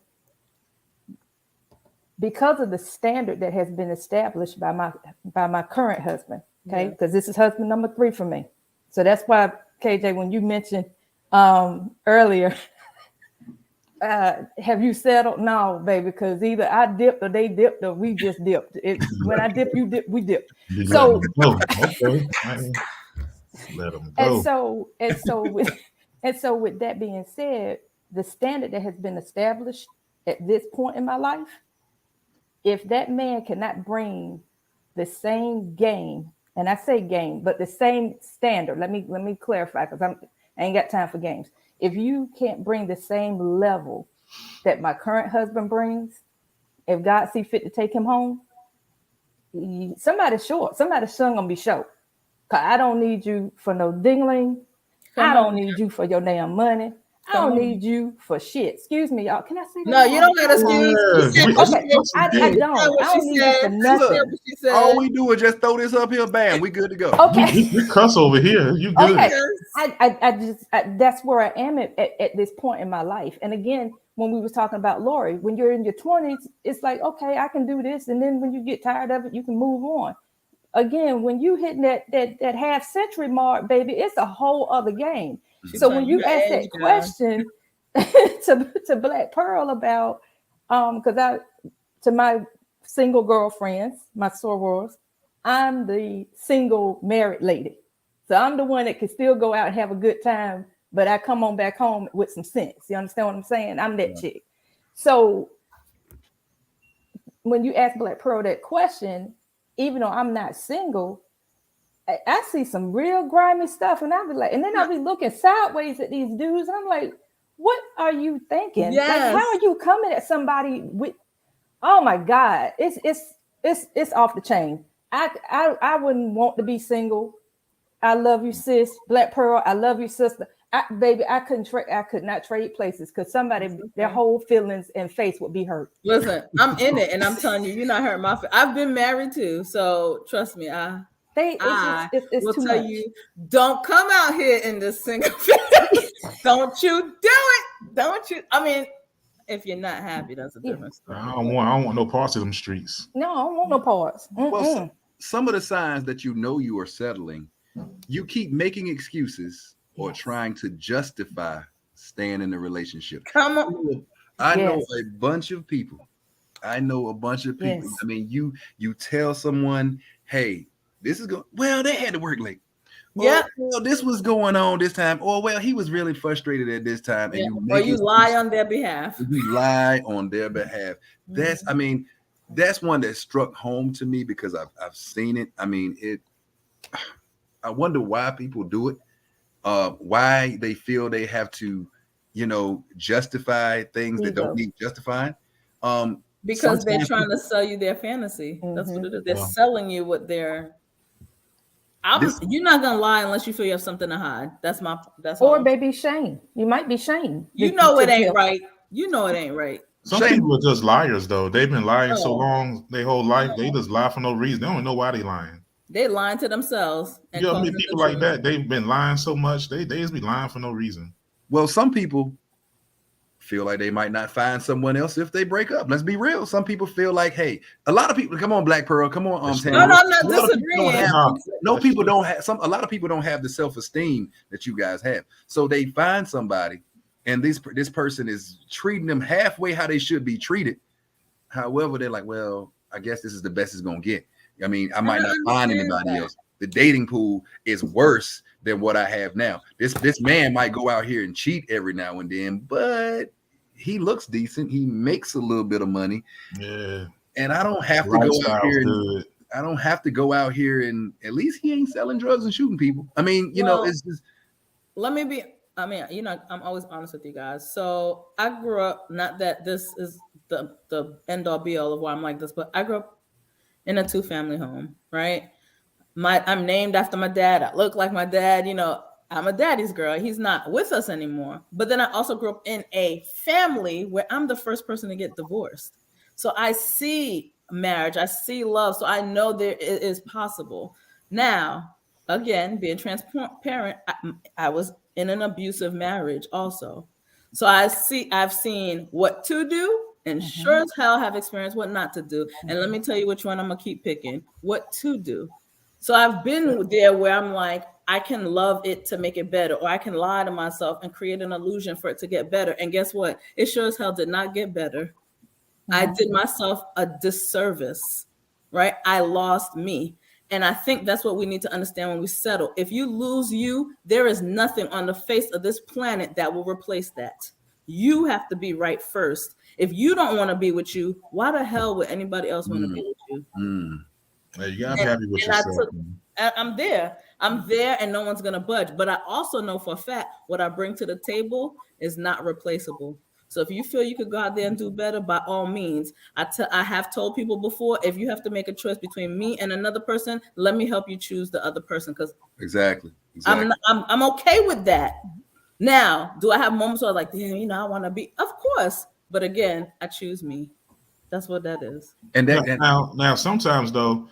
Because of the standard that has been established by my current husband, okay, because this is husband number 3 for me. So that's why, KJ, when you mentioned earlier, have you settled? No, baby, because either I dipped or they dipped or we just dipped. When I dip, you dip, we dip. So okay. Let them go. And so with that being said, the standard that has been established at this point in my life, if that man cannot bring the same game, and I say game, but the same standard, let me clarify, because I ain't got time for games. If you can't bring the same level that my current husband brings, if God see fit to take him home, somebody's short. Somebody's son gonna be short. Cause I don't need you for no dingling. I don't need you for your damn money. I don't need you for shit. Excuse me, y'all. Can I say that? No, you don't got to excuse. Okay, I don't. I don't need you for nothing. All we do is just throw this up here, bam, we good to go. Okay. We cuss over here. You good. Okay. I that's where I am at this point in my life. And again, when we was talking about Lori, when you're in your 20s, it's like, okay, I can do this. And then when you get tired of it, you can move on. Again, when you hitting that half century mark, baby, it's a whole other game. So when you ask that question to Black Pearl about, because to my single girlfriends, my sorors, I'm the single married lady. So I'm the one that can still go out and have a good time, but I come on back home with some sense. You understand what I'm saying? I'm that chick. So when you ask Black Pearl that question, even though I'm not single, I see some real grimy stuff, and I'll be like, and then I'll be looking sideways at these dudes, and I'm like, what are you thinking? Yes. Like, how are you coming at somebody with? Oh my God, it's off the chain. I wouldn't want to be single. I love you, sis. Black Pearl, I love you, sister. Baby, I could not trade places because somebody, their whole feelings and face would be hurt. Listen, I'm in it, and I'm telling you, you're not hurting my. I've been married too, so trust me. It's will too tell much. You, don't come out here in this single. Don't you do it? Don't you? I mean, if you're not happy, that's a different story. I don't want no parts of them streets. No, I don't want no parts. Well, some of the signs that you know you are settling, you keep making excuses or trying to justify staying in the relationship. Come on. I know a bunch of people. I mean, you tell someone, hey, this is going, well, they had to work late. Yeah. Well, this was going on this time. Or, well, he was really frustrated at this time. And you lie on their behalf. You lie on their behalf. That's one that struck home to me because I've seen it. I mean, I wonder why people do it. Why they feel they have to, justify things that don't need justifying. Because they're trying to sell you their fantasy. That's what it is. They're selling you what they're. You're not gonna lie unless you feel you have something to hide. That's or maybe shame. You might be shamed. You know it ain't right. You know it ain't right. Some people are just liars, though. They've been lying so long, their whole life. They just lie for no reason. They don't know why they lying. They lying to themselves. You know, people like that. They've been lying so much. They just be lying for no reason. Well, some people feel like they might not find someone else if they break up. Let's be real. Some people feel like, hey, a lot of people, come on, Black Pearl, come on. No, I'm not disagreeing. A lot of people don't have the self-esteem that you guys have. So they find somebody and this person is treating them halfway how they should be treated. However, they're like, well, I guess this is the best it's gonna get. I mean, I might not find anybody else. The dating pool is worse than what I have now. This man might go out here and cheat every now and then, but he looks decent. He makes a little bit of money. Yeah. And I don't have to go out here and I don't have to go out here and at least he ain't selling drugs and shooting people. I mean, you know, it's just I'm always honest with you guys. So I grew up, not that this is the end all be all of why I'm like this, but I grew up in a 2-family home, right? I'm named after my dad. I look like my dad, you know, I'm a daddy's girl. He's not with us anymore. But then I also grew up in a family where I'm the first person to get divorced. So I see marriage, I see love. So I know it is possible. Now, again, being transparent, I was in an abusive marriage also. So I've seen what to do and sure as hell have experienced what not to do. And let me tell you which one I'm going to keep picking, what to do. So I've been there where I'm like, I can love it to make it better, or I can lie to myself and create an illusion for it to get better. And guess what? It sure as hell did not get better. I did myself a disservice, right? I lost me. And I think that's what we need to understand when we settle. If you lose you, there is nothing on the face of this planet that will replace that. You have to be right first. If you don't want to be with you, why the hell would anybody else want to be with you? Yeah, you gotta be happy with yourself. I'm there, and no one's gonna budge. But I also know for a fact what I bring to the table is not replaceable. So if you feel you could go out there and do better, by all means. I have told people before, if you have to make a choice between me and another person, let me help you choose the other person. Because exactly. I'm okay with that. Now, do I have moments where I'm like, damn, you know, I want to be? Of course. But again, I choose me. That's what that is. And now sometimes though,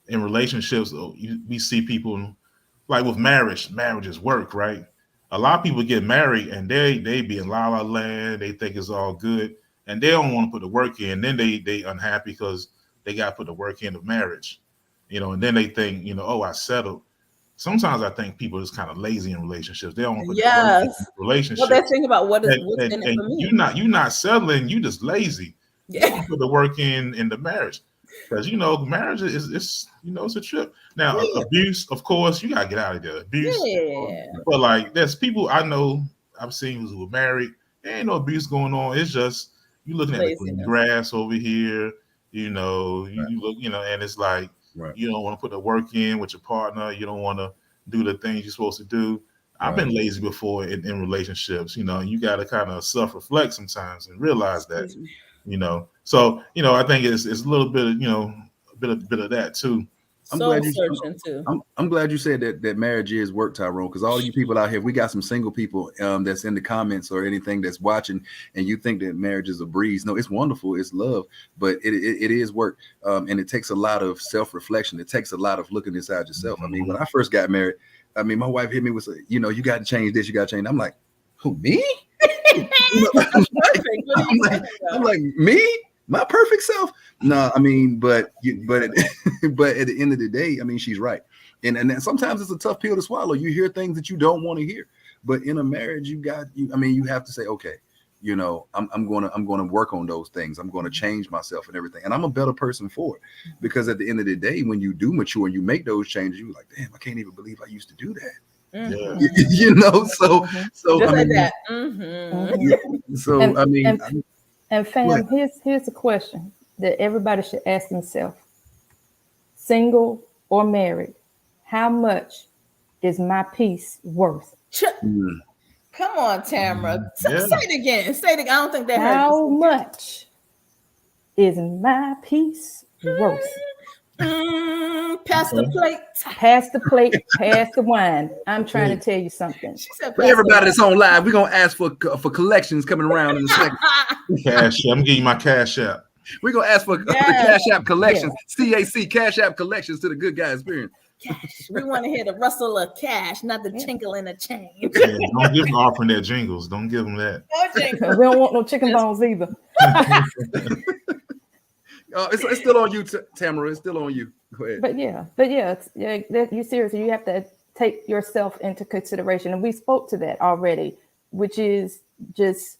in relationships, we see people like with marriages work, right? A lot of people get married and they be in la la land, they think it's all good, and they don't want to put the work in. Then they unhappy because they got to put the work in of marriage, you know, and then they think, you know, oh, I settled. Sometimes I think people are just kind of lazy in relationships. They don't want to put the work in relationships. Well, they think about what's in it for me. You're not settling, you just lazy. Yeah. You put the work in the marriage. Because you know, marriage is you know, it's a trip. Now, abuse, of course, you gotta get out of there. Abuse, but like there's people I know I've seen who are married. There ain't no abuse going on. It's just you looking at the green grass over here. You know, you look, you know, and it's like you don't want to put the work in with your partner. You don't want to do the things you're supposed to do. I've been lazy before in relationships. You know, you got to kind of self-reflect sometimes and realize that. You know, so you know, I think it's a little bit of, you know, a bit of that too. I'm glad you said that marriage is work, Tyrone, because all you people out here, we got some single people that's in the comments or anything that's watching, and you think that marriage is a breeze. No, it's wonderful, it's love, but it is work, and it takes a lot of self-reflection. It takes a lot of looking inside yourself. I mean, when I first got married, I mean, my wife hit me with, you know, you got to change this, you got to change. I'm like, who, me? I'm like me, my perfect self. No, I mean, but at the end of the day, I mean, she's right, and sometimes it's a tough pill to swallow. You hear things that you don't want to hear, but in a marriage, you have to say, okay, you know, I'm gonna work on those things. I'm gonna change myself and everything, and I'm a better person for it, because at the end of the day, when you do mature and you make those changes, you're like, damn, I can't even believe I used to do that. Yeah. You know, so just I mean, like that. So and, I mean, and fam, here's a question that everybody should ask themselves: single or married, how much is my peace worth? Come on, Tamara. Say it again. Say it again. I don't think they heard. How much is my peace worth? Pass the plate. Pass the plate. Pass the wine. I'm trying to tell you something. She said, for everybody that's on live, we're gonna ask for collections coming around in a second. Cash. I'm getting my cash app. We're gonna ask for the Cash App collections. CAC Cash App collections to the Good Guy Experience. Cash. We want to hear the rustle of cash, not the tinkle in a chain. Yeah, don't give them offering their jingles. Don't give them that. We don't want no chicken bones either. It's still on you, Tamara. It's still on you. Go ahead. But yeah, you seriously, you have to take yourself into consideration, and we spoke to that already, which is just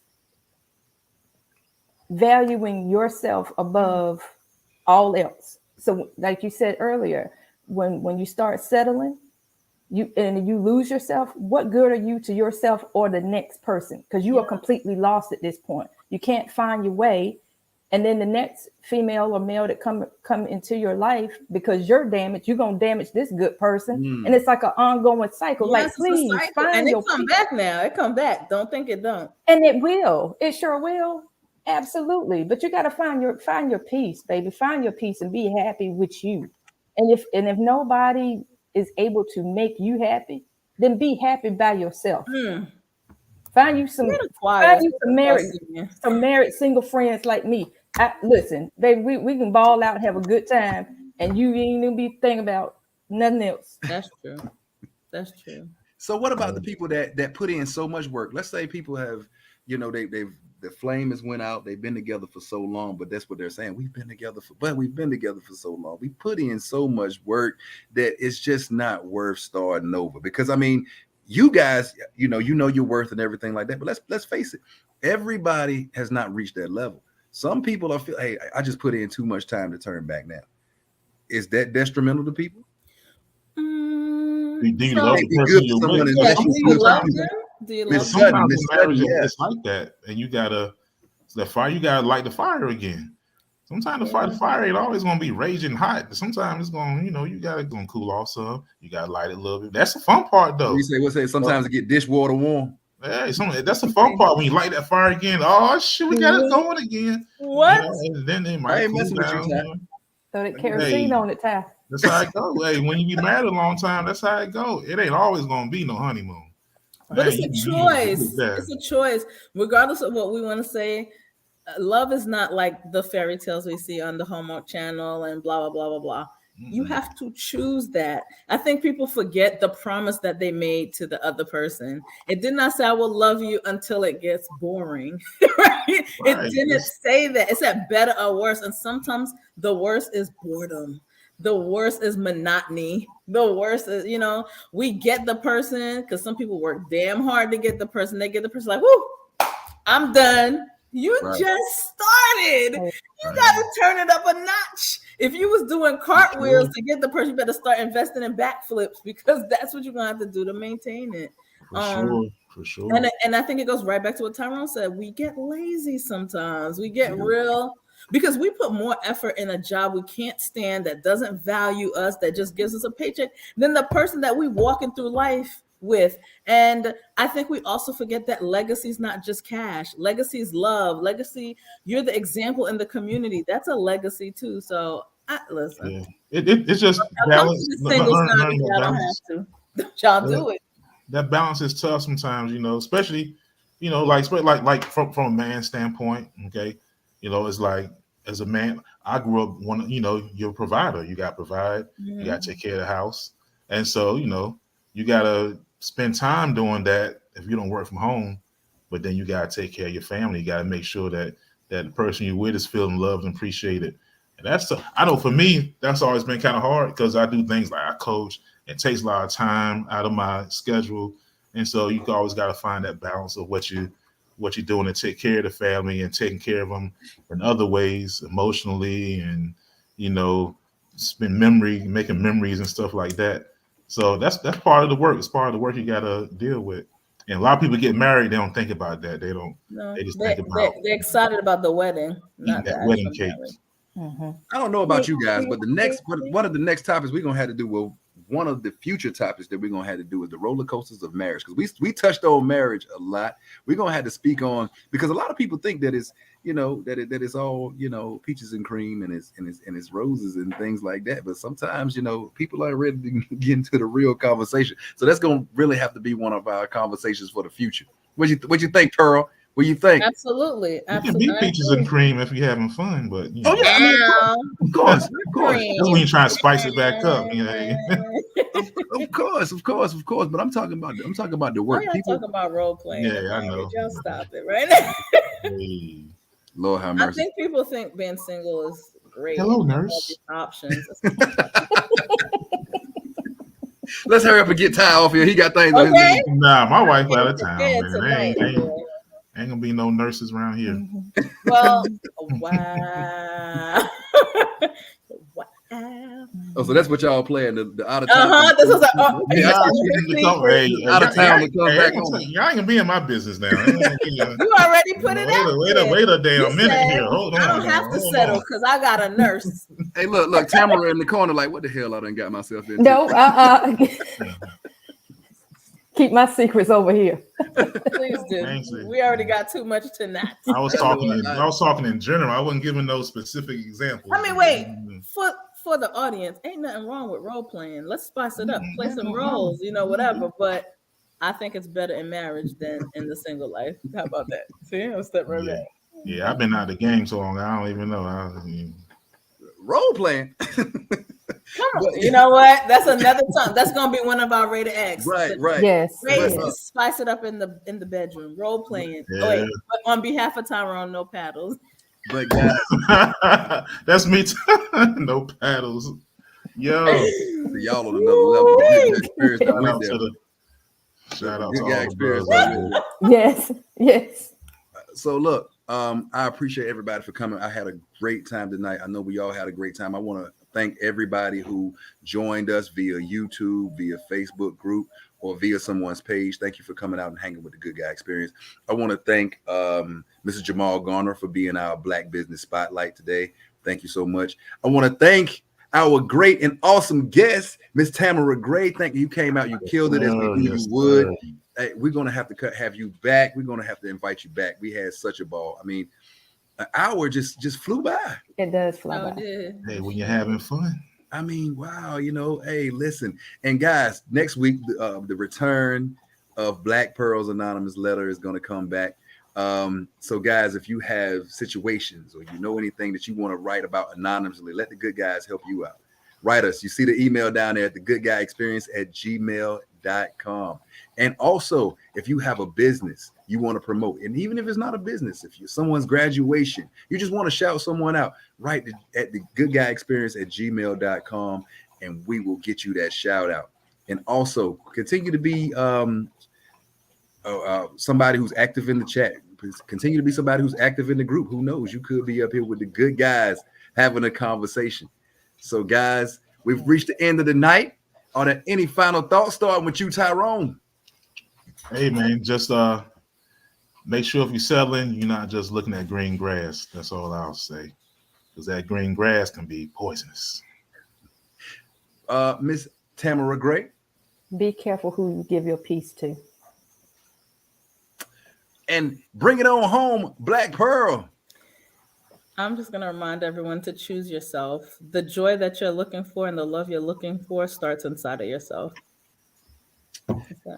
valuing yourself above all else. So like you said earlier, when you start settling, you lose yourself, what good are you to yourself or the next person? Because you are completely lost at this point. You can't find your way. And then the next female or male that come into your life, because you're damaged, you're gonna damage this good person. And it's like an ongoing cycle. Yes, like, please find and your it come back now. It come back. Don't think it don't. And it will. It sure will. Absolutely. But you got to find your peace, baby. Find your peace and be happy with you. And if nobody is able to make you happy, then be happy by yourself. Find you some married single friends like me. Listen, baby, we can ball out and have a good time, and you ain't even be thinking about nothing else. That's true. That's true. So what about the people that put in so much work? Let's say people have, the flame has went out. They've been together for so long, but that's what they're saying. We've been together for so long. We put in so much work that it's just not worth starting over. Because I mean, you guys, you know your worth and everything like that. But let's face it, everybody has not reached that level. Some people feel, hey, I just put in too much time to turn back now. Is that detrimental to people? Do you love the person you're with? Do you love them? Do you love sometimes in marriage it's like that, and you gotta light the fire again. Sometimes the fire ain't always gonna be raging hot. Sometimes it's gonna, you gotta cool off some. You gotta light it a little bit. That's the fun part, though. You say sometimes it get dishwater warm. Yeah, that's the fun part when you light that fire again. Oh shit, we got it going again. What? And then it might cool down. Throw that kerosene on it, Ty. That's how it go. Hey, when you be married a long time, that's how it go. It ain't always gonna be no honeymoon. But it's a choice. It's a choice, regardless of what we want to say. Love is not like the fairy tales we see on the Hallmark Channel and blah blah blah blah blah. You have to choose that. I think people forget the promise that they made to the other person. It did not say I will love you until it gets boring. Right? It didn't say that. It said better or worse. And sometimes the worst is boredom. The worst is monotony. The worst is, we get the person, because some people work damn hard to get the person. They get the person like, whoo, I'm done. You just started. You got to turn it up a notch. If you was doing cartwheels to get the person, you better start investing in backflips, because that's what you're going to have to do to maintain it. For sure. And I think it goes right back to what Tyrone said. We get lazy sometimes. We get real, because we put more effort in a job we can't stand, that doesn't value us, that just gives us a paycheck, than the person that we walking through life with. And I think we also forget that legacy is not just cash. Legacy is love. Legacy, you're the example in the community. That's a legacy too. So listen. Yeah. It's just balance. Y'all do it. That balance is tough sometimes, especially, like from a man's standpoint. Okay. It's like, as a man, I grew up you're a provider. You got to provide. You got to take care of the house. And so, you got to spend time doing that if you don't work from home, but then you got to take care of your family. You got to make sure that the person you're with is feeling loved and appreciated. And I know for me, that's always been kind of hard, because I do things like I coach. It takes a lot of time out of my schedule. And so you always got to find that balance of what you're doing to take care of the family and taking care of them in other ways, emotionally, and, making memories and stuff like that. So that's part of the work. It's part of the work you got to deal with. And a lot of people get married, they don't think about that. They don't. No, they just think about. They're excited about the wedding, not that wedding cake. I don't know about you guys, but one of the next topics we're gonna have to do. Well, one of the future topics that we're gonna have to do is the roller coasters of marriage, because we touched on marriage a lot. We're gonna have to speak on, because a lot of people think that it's that it's all peaches and cream and it's roses and things like that. But sometimes people aren't ready to get into the real conversation. So that's gonna really have to be one of our conversations for the future. What you think, Pearl? What do you think? Absolutely. It can be peaches and cream if you're having fun, but of course. That's when you try to spice it back up. Of course. But I'm talking about the work. People talking about role playing. Yeah, I know. Just stop it right now. Hey. Lord have mercy. I think people think being single is great. Hello, nurse. Options. Let's hurry up and get Ty off here. He got things. Okay. Nah, my wife out of town, man. Ain't gonna be no nurses around here. Well, wow. Oh, so that's what y'all playing the out of town. This was out of town to come back home. Y'all ain't gonna be in my business now. You already put it out. Wait a damn minute here. Hold on. I don't have to settle because I got a nurse. Hey, look, Tamara in the corner, like, what the hell I done got myself into? No, keep my secrets over here. Please do. We already got too much tonight. I was talking in general. I wasn't giving no specific examples. I mean, wait, for the audience, ain't nothing wrong with role playing. Let's spice it up, play some roles, whatever. But I think it's better in marriage than in the single life. How about that? See, I'll step right back. Yeah, I've been out of the game so long. I don't even know. Role playing. Come on, you know what? That's another time. That's gonna be one of our rated X. Right. Yes. Spice it up in the bedroom. Role playing. Yeah. Oh, wait, but on behalf of Tyrone, no paddles. But guys, that's me too. No paddles. Yo, y'all on another level. Shout out to all experience. Yes. So look, I appreciate everybody for coming. I had a great time tonight. I know we all had a great time. I want to thank everybody who joined us via YouTube, via Facebook group, or via someone's page. Thank you for coming out and hanging with the Good Guy Experience. I want to thank Mrs. Jamal Garner for being our Black Business Spotlight today. Thank you so much. I want to thank our great and awesome guest, Miss Tamara Gray. Thank you. You came out, you killed it as we knew you would. Hey, we're going to have to have you back. We're going to have to invite you back. We had such a ball. I mean, an hour just flew by. It does fly by. Hey, when you're having fun. I mean, wow, hey, listen. And guys, next week, the return of Black Pearls Anonymous letter is going to come back. So guys, if you have situations or you know anything that you want to write about anonymously, let the good guys help you out. Write us. You see the email down there at thegoodguyexperience@gmail.com. And also, if you have a business you want to promote, and even if it's not a business, if you're someone's graduation, you just want to shout someone out, write at thegoodguyexperience@gmail.com, and we will get you that shout out. And also continue to be somebody who's active in the chat. Continue to be somebody who's active in the group. Who knows? You could be up here with the good guys having a conversation. So guys, we've reached the end of the night. Are there any final thoughts, starting with you, Tyrone? Hey man, just make sure if you're selling, you're not just looking at green grass. That's all I'll say, because that green grass can be poisonous. Miss Tamara Gray, be careful who you give your piece to. And bring it on home, Black Pearl. I'm just going to remind everyone to choose yourself. The joy that you're looking for and the love you're looking for starts inside of yourself.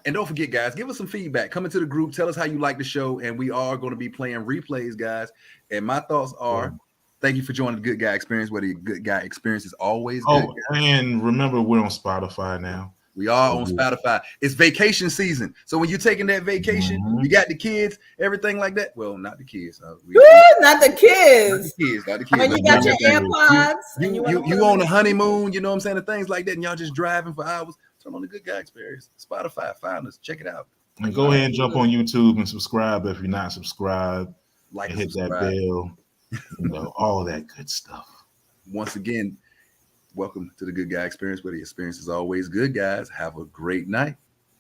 And don't forget, guys, give us some feedback. Come into the group. Tell us how you like the show. And we are going to be playing replays, guys. And my thoughts are, thank you for joining the Good Guy Experience, where the Good Guy Experience is always good. And remember, we're on Spotify now. We are on Spotify. It's vacation season. So when you're taking that vacation, you got the kids, everything like that. Well, not the kids. Not the kids. Not the kids. When you got your AirPods. You on a honeymoon, you know what I'm saying? And things like that. And y'all just driving for hours. Turn on the Good Guy Experience. Spotify. Find us. Check it out. And go ahead and jump on YouTube and subscribe if you're not subscribed. Like and hit that bell. All that good stuff. Once again, welcome to the Good Guy Experience, where the experience is always good, guys. Have a great night.